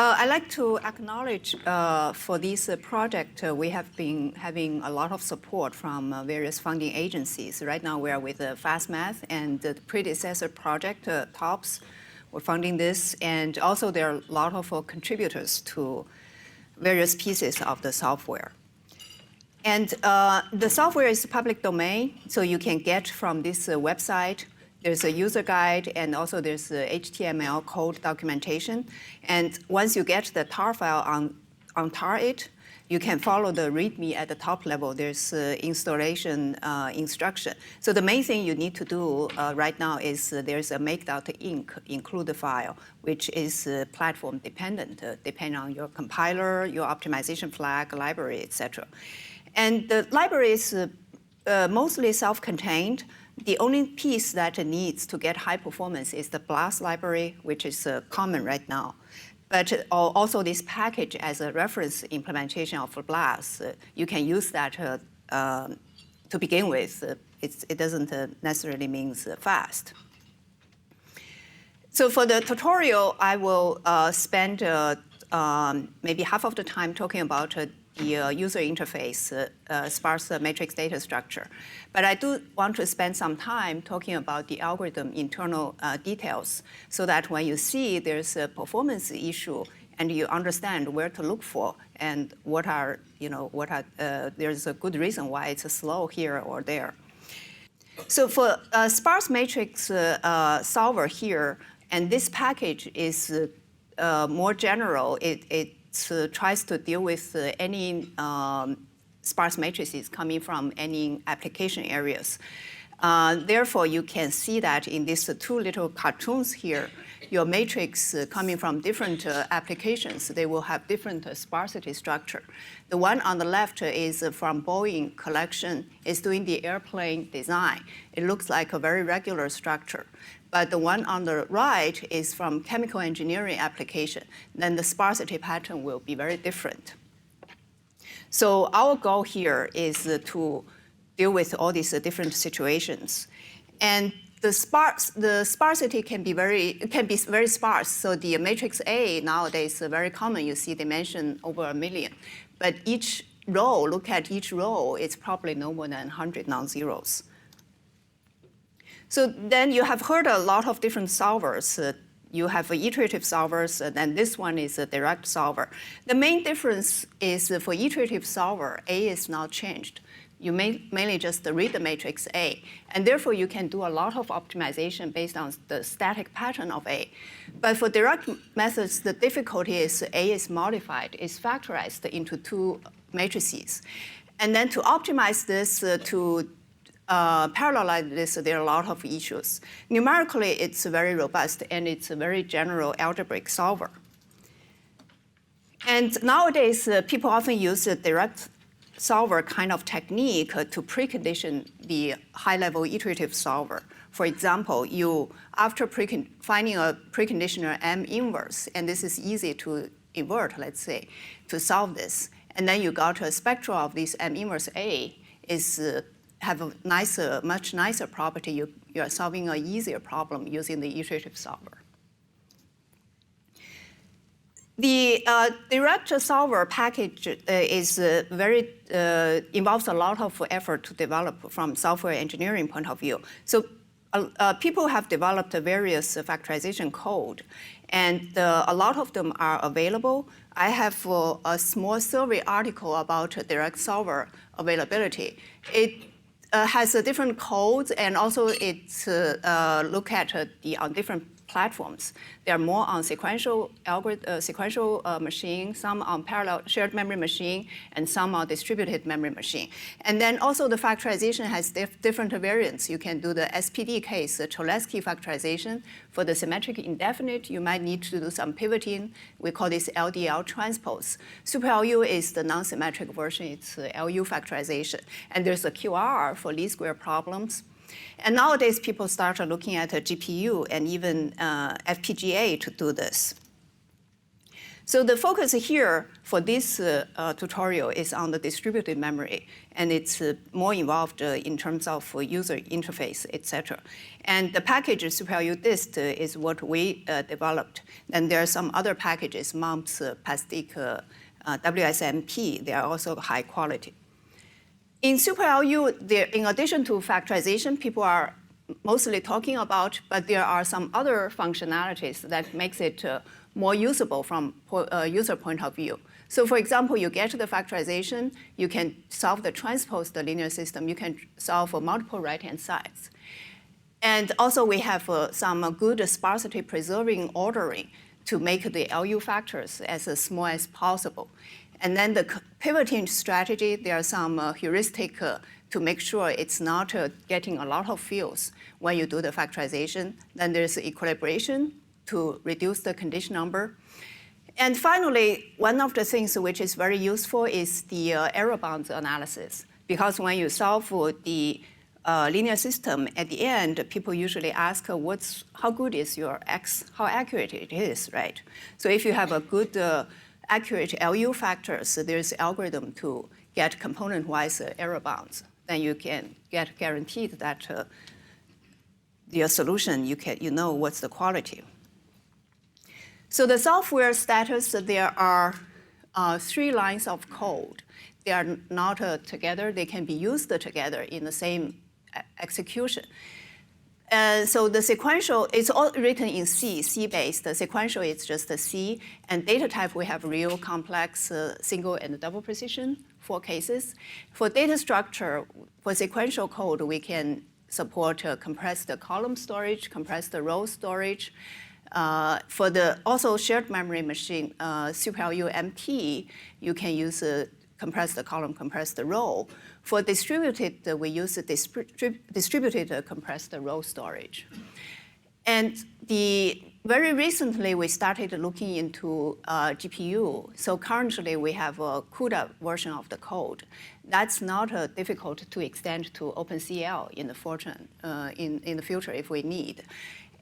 I'd like to acknowledge for this project, we have been having a lot of support from various funding agencies. Right now, we are with FastMath, and the predecessor project, TOPS, we're funding this. And also, there are a lot of contributors to various pieces of the software. And the software is public domain, so you can get from this website. There's a user guide, and also there's HTML code documentation. And once you get the tar file on tar-it, you can follow the README at the top level. There's installation instruction. So the main thing you need to do right now is there's a make.inc include file, which is platform dependent, depending on your compiler, your optimization flag, library, et cetera. And the library is mostly self-contained. The only piece that it needs to get high performance is the BLAS library, which is common right now. But also this package as a reference implementation of BLAS, you can use that to begin with. It doesn't necessarily mean fast. So for the tutorial, I will spend maybe half of the time talking about the user interface, sparse matrix data structure. But I do want to spend some time talking about the algorithm internal details so that when you see there's a performance issue and you understand where to look for and there's a good reason why it's slow here or there. So for sparse matrix solver here, and this package is more general, it tries to deal with any sparse matrices coming from any application areas. Therefore, you can see that in these two little cartoons here, your matrix coming from different applications, they will have different sparsity structure. The one on the left is from Boeing collection. It's doing the airplane design. It looks like a very regular structure. But the one on the right is from chemical engineering application. Then the sparsity pattern will be very different. So our goal here is to deal with all these different situations. And the sparsity can be very sparse. So the matrix A nowadays is very common. You see they mention over 1 million. But each row, look at each row, it's probably no more than 100 non-zeros. So then you have heard a lot of different solvers. You have iterative solvers, and this one is a direct solver. The main difference is for iterative solver, A is not changed. You mainly just read the matrix A, and therefore you can do a lot of optimization based on the static pattern of A. But for direct methods, the difficulty is A is modified, is factorized into two matrices. And then to optimize this to parallelize this, there are a lot of issues. Numerically, it's very robust, and it's a very general algebraic solver. And nowadays, people often use a direct solver kind of technique to precondition the high-level iterative solver. For example, after finding a preconditioner M inverse, and this is easy to invert, let's say, to solve this, and then you got a spectral of this M inverse A have a much nicer property. You are solving an easier problem using the iterative solver. The direct solver package is involves a lot of effort to develop from software engineering point of view. So people have developed various factorization code, and a lot of them are available. I have a small survey article about direct solver availability. It has different codes, and also it's look at on different platforms. They are more on sequential machine, some on parallel shared memory machine, and some on distributed memory machine. And then also the factorization has different variants. You can do the SPD case, the Cholesky factorization. For the symmetric indefinite, you might need to do some pivoting. We call this LDL transpose. SuperLU is the non-symmetric version. It's LU factorization. And there's a QR for least square problems. And nowadays, people start looking at a GPU and even FPGA to do this. So the focus here for this tutorial is on the distributed memory, and it's more involved in terms of user interface, etc. And the package SuperLU Dist is what we developed. And there are some other packages, MUMPS, PASTIC, WSMP. They are also high quality. In SuperLU, in addition to factorization, people are mostly talking about, but there are some other functionalities that makes it more usable from a user point of view. So for example, you get the factorization, you can solve the transposed linear system, you can solve multiple right-hand sides. And also we have some good sparsity preserving ordering to make the LU factors as small as possible. And then the pivoting strategy, there are some heuristic to make sure it's not getting a lot of fields when you do the factorization. Then there's equilibration to reduce the condition number. And finally, one of the things which is very useful is the error bounds analysis. Because when you solve the linear system, at the end, people usually ask, how good is your X, how accurate it is, right? So if you have a good, accurate LU factors, there's algorithm to get component-wise error bounds. Then you can get guaranteed that your solution, you know what's the quality. So the software status, there are 3 lines of code. They are not together. They can be used together in the same execution. So the sequential, it's all written in C, C-based. The sequential is just a C. And data type, we have real, complex, single, and double precision, 4 cases. For data structure, for sequential code, we can support compressed column storage, compressed row storage. For the also shared memory machine, SuperLU MT, you can use compressed column, compressed row. For distributed, we use distributed compressed row storage. And very recently, we started looking into GPU. So currently, we have a CUDA version of the code. That's not difficult to extend to OpenCL in the future if we need.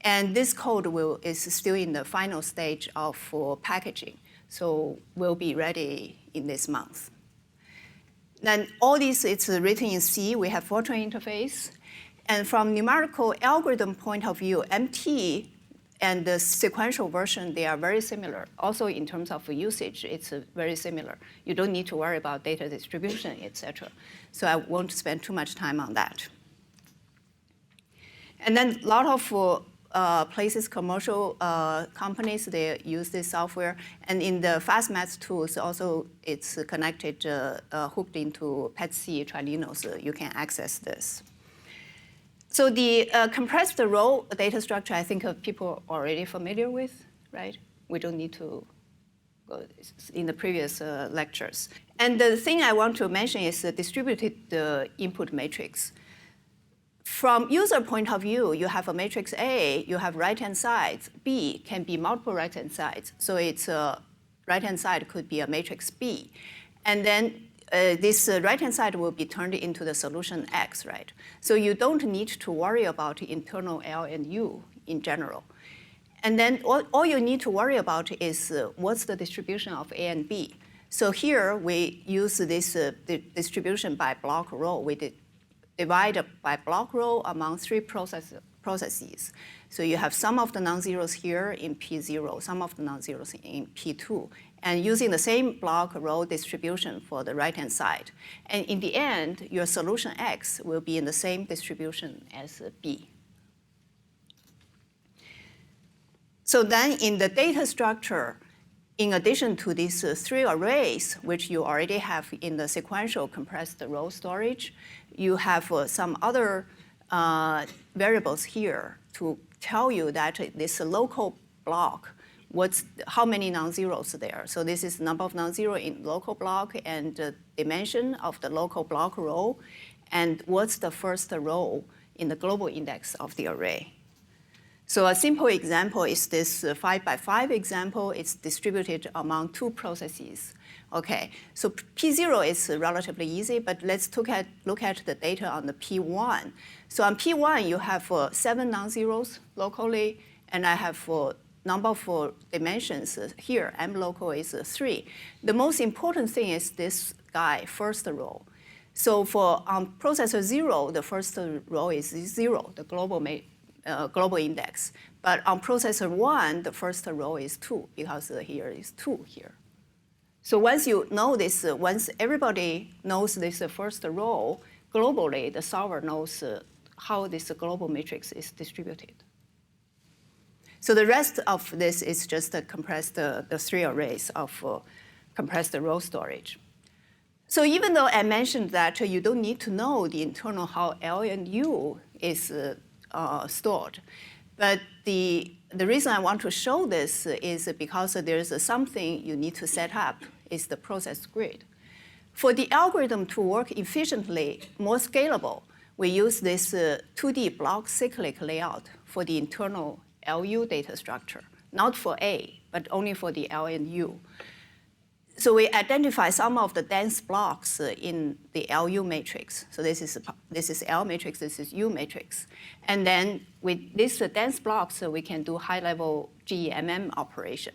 And this code is still in the final stage of packaging. So will be ready in this month. Then all this, it's written in C. We have Fortran interface. And from numerical algorithm point of view, MT and the sequential version, they are very similar. Also in terms of usage, it's very similar. You don't need to worry about data distribution, et cetera. So I won't spend too much time on that. And then a lot of places, commercial companies, they use this software. And in the FastMath tools, also it's connected, hooked into PET-C trilinos. You can access this. So the compressed row data structure, I think people are already familiar with, right? We don't need to go in the previous lectures. And the thing I want to mention is the distributed input matrix. From user point of view, you have a matrix A, you have right-hand sides. B can be multiple right-hand sides. So it's right-hand side could be a matrix B. And then this right-hand side will be turned into the solution X, right? So you don't need to worry about internal L and U in general. And then all you need to worry about is what's the distribution of A and B. So here we use this distribution by block row. We divide by block row among 3 processes. So you have some of the non-zeros here in P0, some of the non-zeros in P2, and using the same block row distribution for the right-hand side. And in the end, your solution X will be in the same distribution as B. So then in the data structure, in addition to these 3 arrays, which you already have in the sequential compressed row storage, you have some other variables here to tell you that this local block, how many non-zeros there. So this is number of non-zero in local block and the dimension of the local block row, and what's the first row in the global index of the array. So a simple example is this 5 by 5 example. It's distributed among 2 processes. Okay, so P0 is relatively easy, but let's look at the data on the P1. So on P1, you have 7 non-zeros locally, and I have number of dimensions here, m local is 3. The most important thing is this guy, first row. So for processor 0, the first row is 0, the global index. But on processor 1, the first row is 2, because here is 2 here. So once you know this, once everybody knows this first row, globally, the solver knows how this global matrix is distributed. So the rest of this is just compressed, the 3 arrays of compressed row storage. So even though I mentioned that you don't need to know the internal how L and U is stored, but the reason I want to show this is because there's something you need to set up, is the process grid. For the algorithm to work efficiently, more scalable, we use this 2D block cyclic layout for the internal LU data structure, not for A, but only for the L and U. So we identify some of the dense blocks in the LU matrix. So this is L matrix, this is U matrix. And then with these dense blocks, we can do high-level GEMM operation.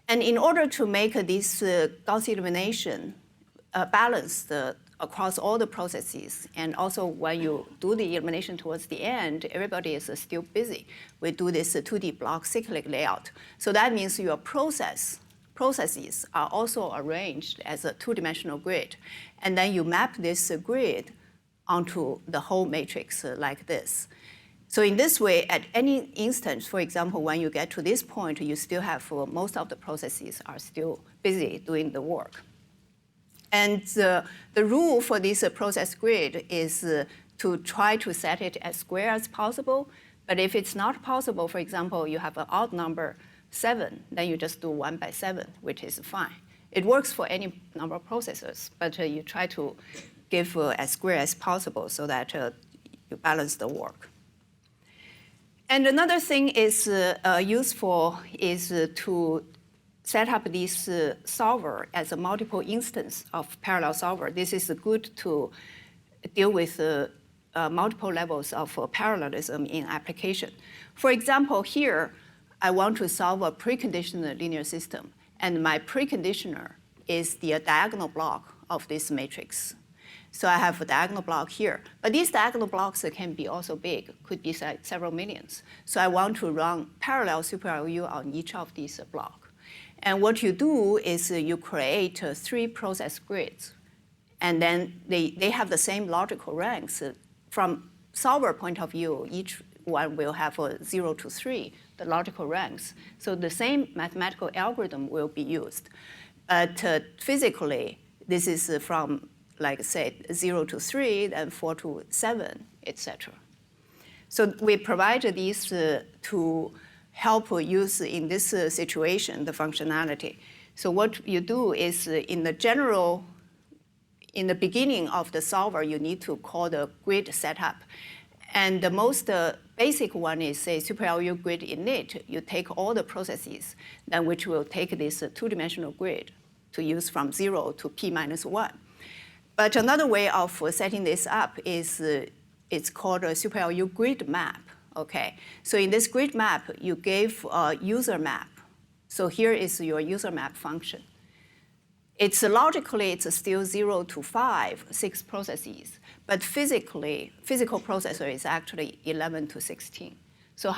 And in order to make this Gaussian elimination balanced across all the processes, and also when you do the elimination towards the end, everybody is still busy. We do this 2D block cyclic layout. So that means your processes are also arranged as a 2-dimensional grid. And then you map this grid onto the whole matrix like this. So in this way, at any instance, for example, when you get to this point, you still have most of the processes are still busy doing the work. And the rule for this process grid is to try to set it as square as possible. But if it's not possible, for example, you have an odd number, 7, then you just do 1 by 7, which is fine. It works for any number of processors, but you try to give as square as possible so that you balance the work. And another thing is useful is to set up this solver as a multiple instance of parallel solver. This is good to deal with multiple levels of parallelism in application. For example, here, I want to solve a preconditioner linear system, and my preconditioner is the diagonal block of this matrix. So I have a diagonal block here. But these diagonal blocks can be also big, could be several millions. So I want to run parallel SuperLU on each of these blocks. And what you do is you create 3 process grids. And then they have the same logical ranks. From solver point of view, each one will have 0 to 3, the logical ranks. So the same mathematical algorithm will be used. But physically, this is from, like I said, 0 to 3, then 4 to 7, etc. So we provide these to help use in this situation, the functionality. So what you do is in the beginning of the solver, you need to call the grid setup. And the most basic one is, say, SuperLU grid init. You take all the processes, then which will take this 2-dimensional grid to use from 0 to p minus 1. But another way of setting this up is it's called a SuperLU grid map. Okay, so in this grid map, you gave a user map. So here is your user map function. It's logically, it's still 0 to 5, 6 processes. But physical processor is actually 11 to 16. So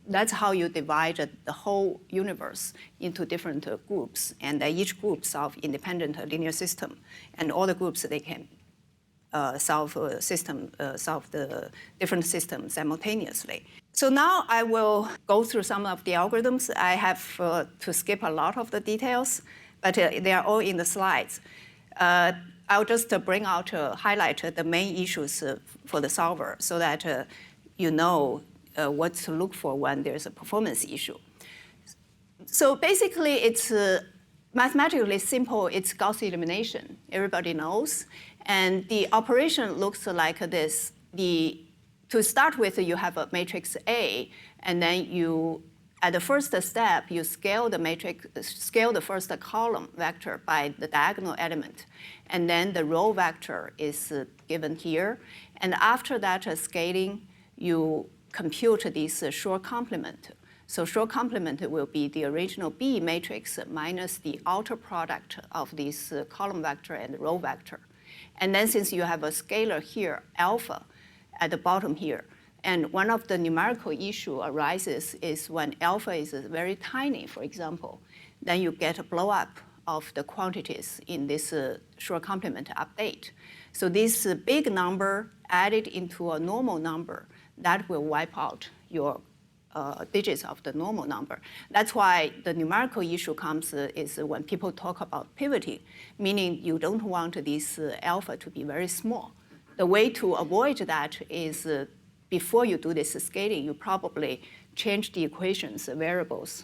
that's how you divide the whole universe into different groups. And each group solve independent linear system. And all the groups, they can solve the different systems simultaneously. So now I will go through some of the algorithms. I have to skip a lot of the details, but they are all in the slides. I'll just highlight the main issues for the solver so that you know what to look for when there's a performance issue. So basically, it's mathematically simple. It's Gaussian elimination. Everybody knows. And the operation looks like this. To start with, you have a matrix A, and then at the first step, you scale the matrix, scale the first column vector by the diagonal element. And then the row vector is given here. And after that scaling, you compute this short complement. So short complement will be the original B matrix minus the outer product of this column vector and row vector. And then since you have a scalar here, alpha, at the bottom here, and one of the numerical issue arises is when alpha is very tiny, for example, then you get a blow up of the quantities in this short complement update. So this big number added into a normal number, that will wipe out your digits of the normal number. That's why the numerical issue comes is when people talk about pivoting, meaning you don't want this alpha to be very small. The way to avoid that is before you do this scaling, you probably change the equations, variables,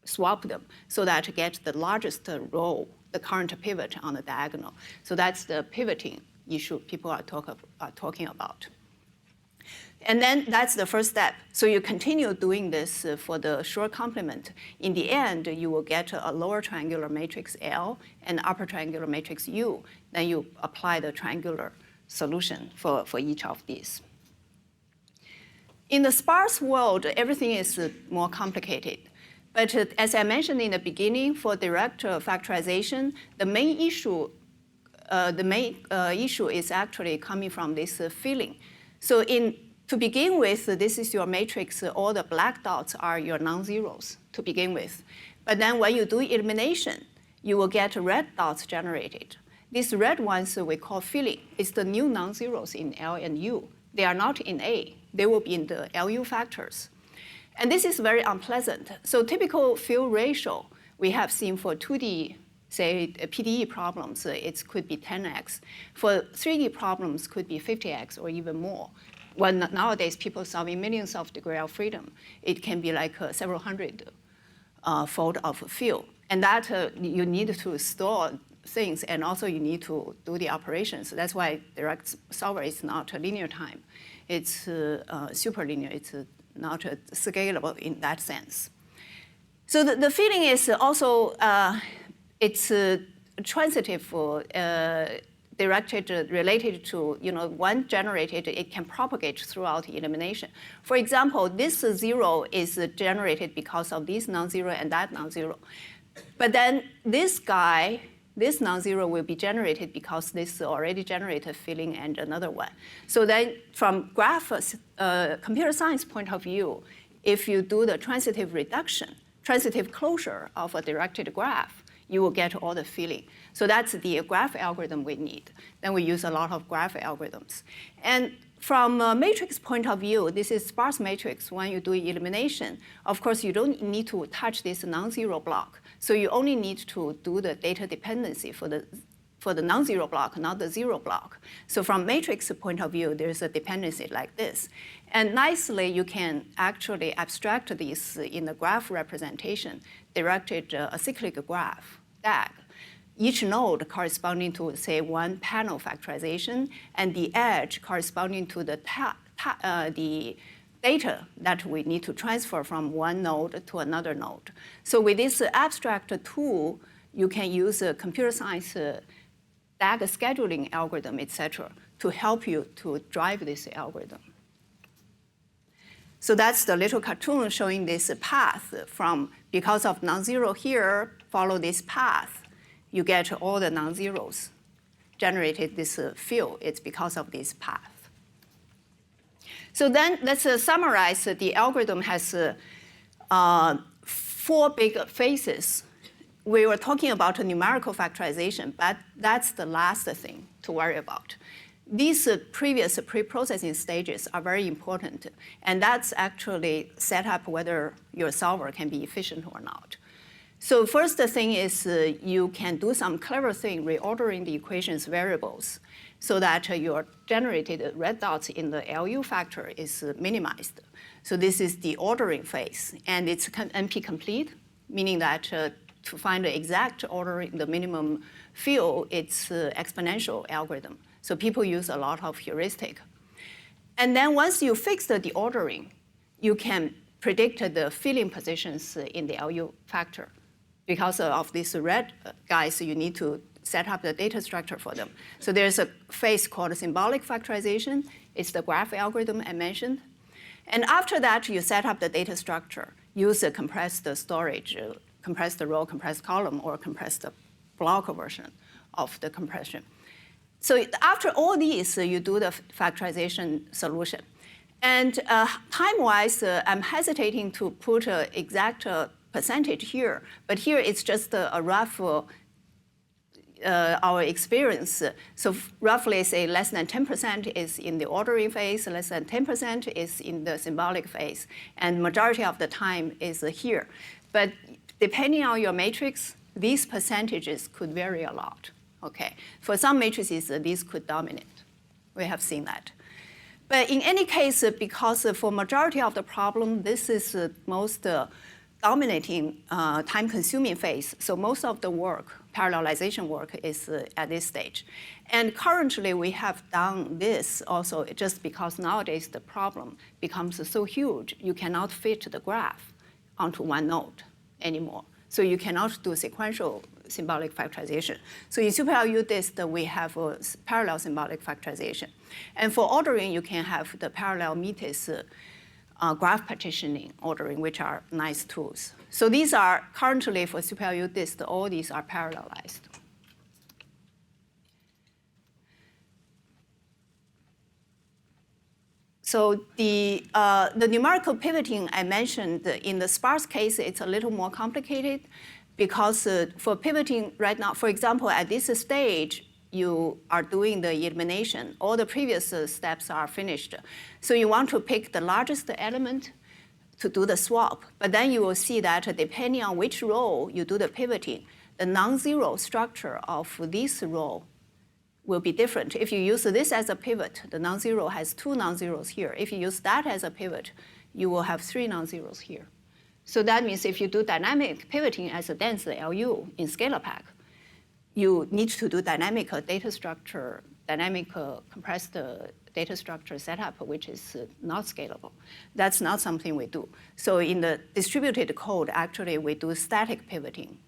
swap them so that you get the largest row, the current pivot on the diagonal. So that's the pivoting issue people are talking about. And then that's the first step. So you continue doing this for the short complement. In the end, you will get a lower triangular matrix L and upper triangular matrix U. Then you apply the triangular solution for each of these. In the sparse world, everything is more complicated. But as I mentioned in the beginning, for direct factorization, the main issue is actually coming from this filling. So to begin with, this is your matrix. All the black dots are your non-zeros to begin with. But then when you do elimination, you will get red dots generated. These red ones we call filling. It's the new non-zeros in L and U. They are not in A. They will be in the LU factors. And this is very unpleasant. So typical fill ratio we have seen for 2D, say, PDE problems, it could be 10x. For 3D problems, could be 50x or even more. When nowadays people solving millions of degree of freedom, it can be like several hundred fold of fill. And that you need to store things, and also you need to do the operations. That's why direct solver is not a linear time. It's super linear. It's not scalable in that sense. So the filling is also, it's transitive related to, one generated, it can propagate throughout elimination. For example, this 0 is generated because of this non-zero and that non-zero. But then this guy, this non-zero will be generated because this already generated filling and another one. So then from computer science point of view, if you do the transitive reduction, transitive closure of a directed graph, you will get all the filling. So that's the graph algorithm we need. Then we use a lot of graph algorithms. And from a matrix point of view, this is sparse matrix. When you do elimination, of course, you don't need to touch this non-zero block. So you only need to do the data dependency for the non-zero block, not the zero block. So from matrix point of view, there's a dependency like this. And nicely, you can actually abstract this in the graph representation, directed a cyclic graph, DAG. Each node corresponding to, say, one panel factorization, and the edge corresponding to the data that we need to transfer from one node to another node. So with this abstract tool, you can use a computer science DAG scheduling algorithm, et cetera, to help you to drive this algorithm. So that's the little cartoon showing this path from, because of non-zero here, follow this path, you get all the non-zeros generated this fill. It's because of this path. So then let's summarize. The algorithm has 4 big phases. We were talking about numerical factorization, but that's the last thing to worry about. These previous pre-processing stages are very important, and that's actually set up whether your solver can be efficient or not. So first thing is you can do some clever thing, reordering the equations variables so that your generated red dots in the LU factor is minimized. So this is the ordering phase, and it's NP complete, meaning that to find the exact order in the minimum fill, it's exponential algorithm. So people use a lot of heuristic. And then once you fix the ordering, you can predict the filling positions in the LU factor. Because of these red guys, you need to set up the data structure for them. So there's a phase called symbolic factorization. It's the graph algorithm I mentioned. And after that, you set up the data structure. use a compressed storage, compressed row, compressed column, or compressed block version of the compression. So after all these, you do the factorization solution. And time-wise, I'm hesitating to put an exact percentage here, but here it's just a rough our experience. So roughly say less than 10% is in the ordering phase, less than 10% is in the symbolic phase, and majority of the time is here. But depending on your matrix, these percentages could vary a lot. Okay, for some matrices, these could dominate. We have seen that. But in any case, because for majority of the problem, this is most dominating time-consuming phase. So most of the work, parallelization work, is at this stage. And currently, we have done this also just because nowadays the problem becomes so huge, you cannot fit the graph onto one node anymore. So you cannot do sequential symbolic factorization. So in SuperLU dist, we have a parallel symbolic factorization. And for ordering, you can have the parallel matrices graph partitioning ordering, which are nice tools. So these are currently for SuperLU dist, all these are parallelized. So the numerical pivoting I mentioned in the sparse case, it's a little more complicated because for pivoting right now, for example, at this stage, you are doing the elimination. All the previous steps are finished. So you want to pick the largest element to do the swap. But then you will see that depending on which row you do the pivoting, the non-zero structure of this row will be different. If you use this as a pivot, the non-zero has 2 non-zeros here. If you use that as a pivot, you will have 3 non-zeros here. So that means if you do dynamic pivoting as a dense LU in scalar pack, you need to do dynamic data structure, dynamic compressed data structure setup, which is not scalable. That's not something we do. So in the distributed code, actually, we do static pivoting,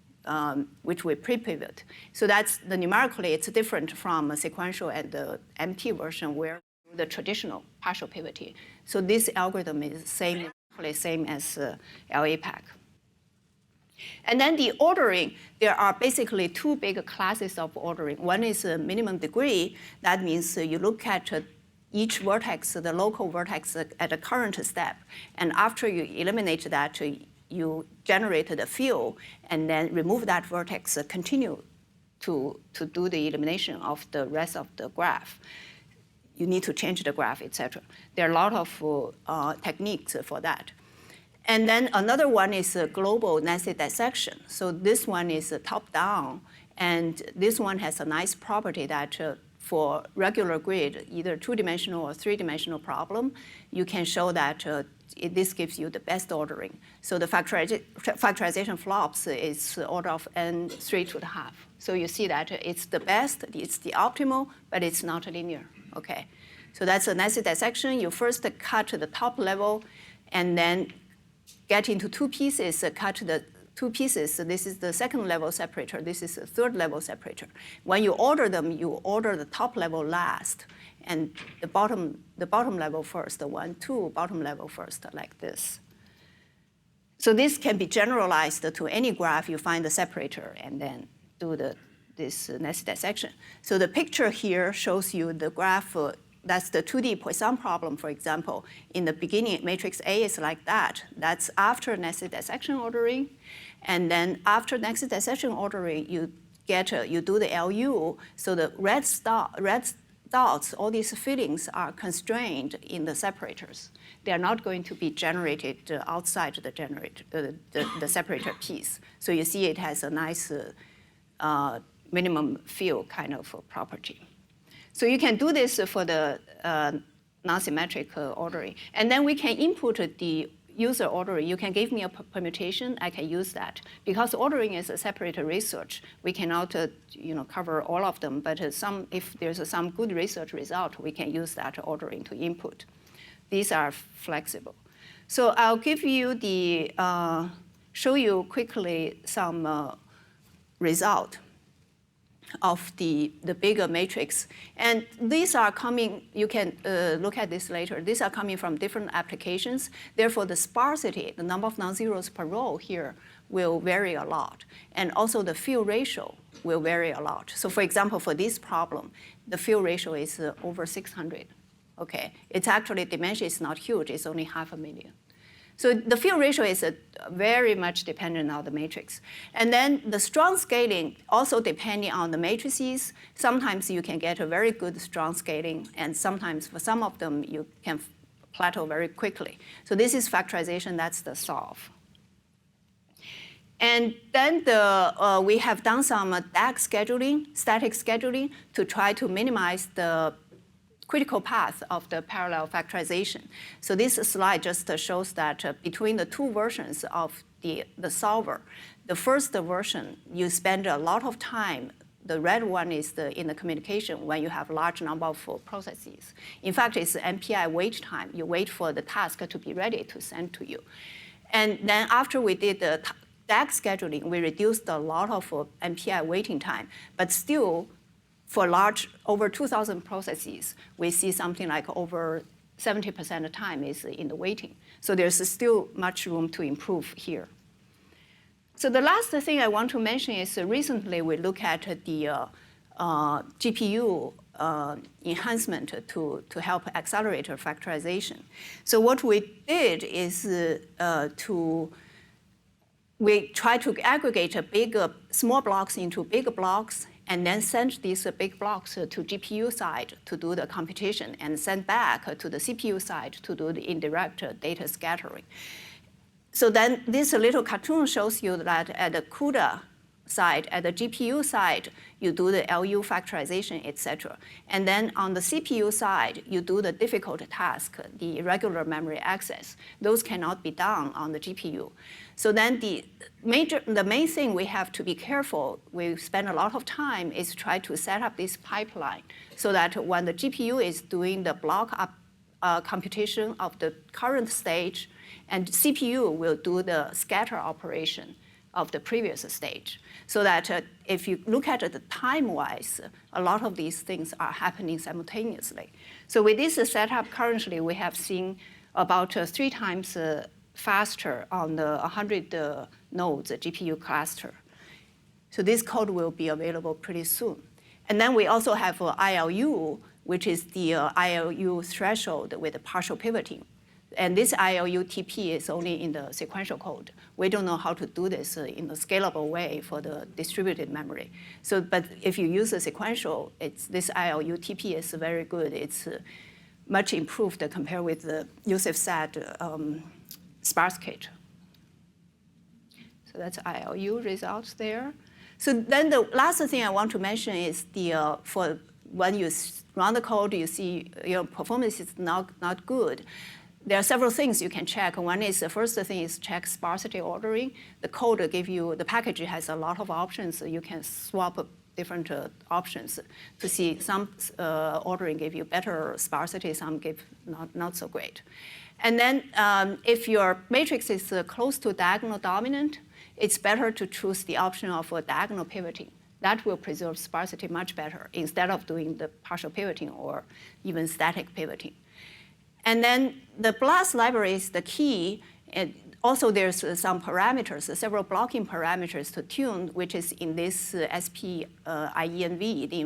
which we pre-pivot. So that's numerically, it's different from a sequential and the MT version where the traditional partial pivoting. So this algorithm is same as LA pack. And then the ordering, there are basically 2 big classes of ordering. One is a minimum degree. That means you look at each vertex, the local vertex at the current step. And after you eliminate that, you generate the field and then remove that vertex, continue to do the elimination of the rest of the graph. You need to change the graph, et cetera. There are a lot of techniques for that. And then another one is a global nested dissection. So this one is top-down, and this one has a nice property that for regular grid, either 2-dimensional or 3-dimensional problem, you can show that this gives you the best ordering. So the factorization flops is order of n3 to the half. So you see that it's the best, it's the optimal, but it's not linear. Okay, so that's a nested dissection. You first cut the top level, and then get into 2 pieces, cut the 2 pieces. So this is the second level separator. This is the third level separator. When you order them, you order the top level last, and the bottom level first, the 1, 2, bottom level first, like this. So this can be generalized to any graph. You find the separator and then do this nested dissection. So the picture here shows you the graph. That's the 2D Poisson problem, for example. In the beginning, matrix A is like that. That's after nested dissection ordering. And then after nested dissection ordering, you do the LU. So the red dots, all these fillings are constrained in the separators. They are not going to be generated outside the separator piece. So you see it has a nice minimum field kind of property. So you can do this for the non-symmetric ordering. And then we can input the user ordering. You can give me a permutation. I can use that. Because ordering is a separate research, we cannot cover all of them. But if there's some good research result, we can use that ordering to input. These are flexible. So I'll give you show you quickly some result. of the bigger matrix. And these are coming, you can look at this later, these are coming from different applications. Therefore, the sparsity, the number of non-zeros per row here will vary a lot. And also the field ratio will vary a lot. So for example, for this problem, the field ratio is over 600. Okay, it's actually, dimension is not huge, it's only 500,000. So the field ratio is very much dependent on the matrix. And then the strong scaling also depending on the matrices. Sometimes you can get a very good strong scaling, and sometimes for some of them you can plateau very quickly. So this is factorization, that's the solve. And then we have done some DAG scheduling, static scheduling, to try to minimize the critical path of the parallel factorization. So this slide just shows that between the two versions of the solver, the first version, you spend a lot of time. The red one is in the communication when you have a large number of processes. In fact, it's MPI wait time. You wait for the task to be ready to send to you. And then after we did the DAG scheduling, we reduced a lot of MPI waiting time, but still, for large, over 2,000 processes, we see something like over 70% of the time is in the waiting. So there's still much room to improve here. So the last thing I want to mention is recently we look at the GPU enhancement to help accelerate factorization. So what we did is we try to aggregate small blocks into bigger blocks, and then send these big blocks to GPU side to do the computation, and send back to the CPU side to do the indirect data scattering. So then this little cartoon shows you that at the CUDA side, at the GPU side, you do the LU factorization, et cetera. And then on the CPU side, you do the difficult task, the irregular memory access. Those cannot be done on the GPU. So then the main thing we have to be careful, we spend a lot of time, is try to set up this pipeline so that when the GPU is doing the block up computation of the current stage, and CPU will do the scatter operation of the previous stage. So that if you look at it time-wise, a lot of these things are happening simultaneously. So with this setup, currently we have seen about 3 times faster on the 100 nodes GPU cluster. So this code will be available pretty soon. And then we also have ILU, which is the ILU threshold with the partial pivoting. And this ILU TP is only in the sequential code. We don't know how to do this in a scalable way for the distributed memory. So, but if you use a sequential, this ILU TP is very good. It's much improved compared with the Yusuf said Sparse kit. So that's ILU results there. So then the last thing I want to mention is for when you run the code, you see your performance is not good. There are several things you can check. One is, the first thing is check sparsity ordering. The code give you, the package has a lot of options. So you can swap different options to see some ordering give you better sparsity, some give not so great. And then if your matrix is close to diagonal dominant, it's better to choose the option of diagonal pivoting. That will preserve sparsity much better instead of doing the partial pivoting or even static pivoting. And then the BLAST library is the key. And also, there's some parameters, several blocking parameters to tune, which is in this SPIENV, the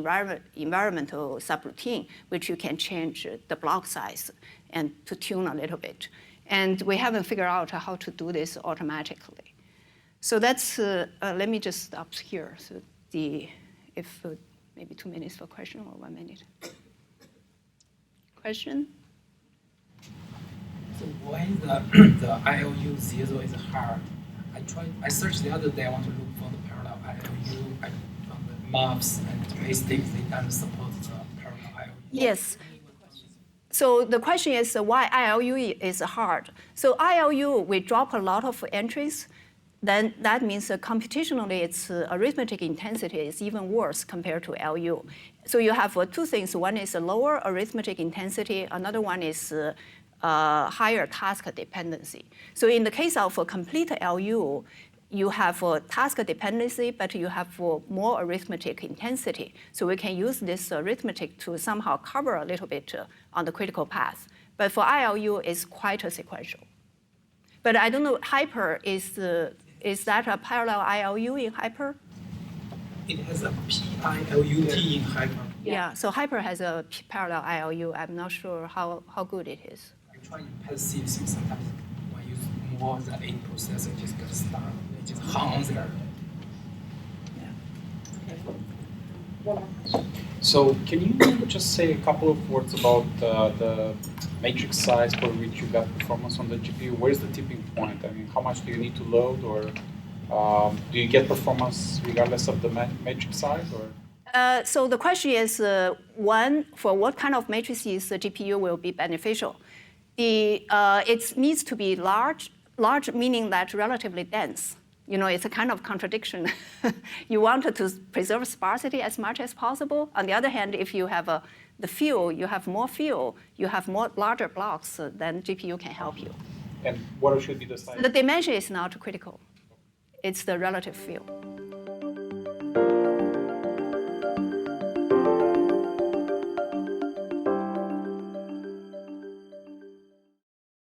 environmental subroutine, which you can change the block size and to tune a little bit. And we haven't figured out how to do this automatically. So that's, let me just stop here. So if maybe 2 minutes for question or 1 minute. Question? So when the ILU 0 is hard, I searched the other day, I want to look for the parallel ILU. I found the maps and paysticks, they don't support the parallel ILU. Yes. So the question is why ILU is hard. So ILU, we drop a lot of entries. Then that means computationally, its arithmetic intensity is even worse compared to LU. So you have 2 things. One is a lower arithmetic intensity. Another one is higher task dependency. So in the case of a complete LU, you have task dependency, but you have more arithmetic intensity. So we can use this arithmetic to somehow cover a little bit on the critical path. But for ILU, it's quite sequential. But I don't know, hyper, is that a parallel ILU in hyper? It has a PILUT in hyper. Yeah, so hyper has a parallel ILU. I'm not sure how good it is. I try in PET-C sometimes when I use more than 8 processor, it just gets stuck. It just hung on there. So can you just say a couple of words about the matrix size for which you got performance on the GPU? Where's the tipping point? I mean, how much do you need to load, or do you get performance regardless of the matrix size? Or? So the question is, one, for what kind of matrices the GPU will be beneficial? It needs to be large meaning that relatively dense. You know, it's a kind of contradiction. You want to preserve sparsity as much as possible. On the other hand, if you have the field, you have more field, you have more larger blocks, then GPU can help you. And what should be the size? The dimension is not critical. It's the relative field.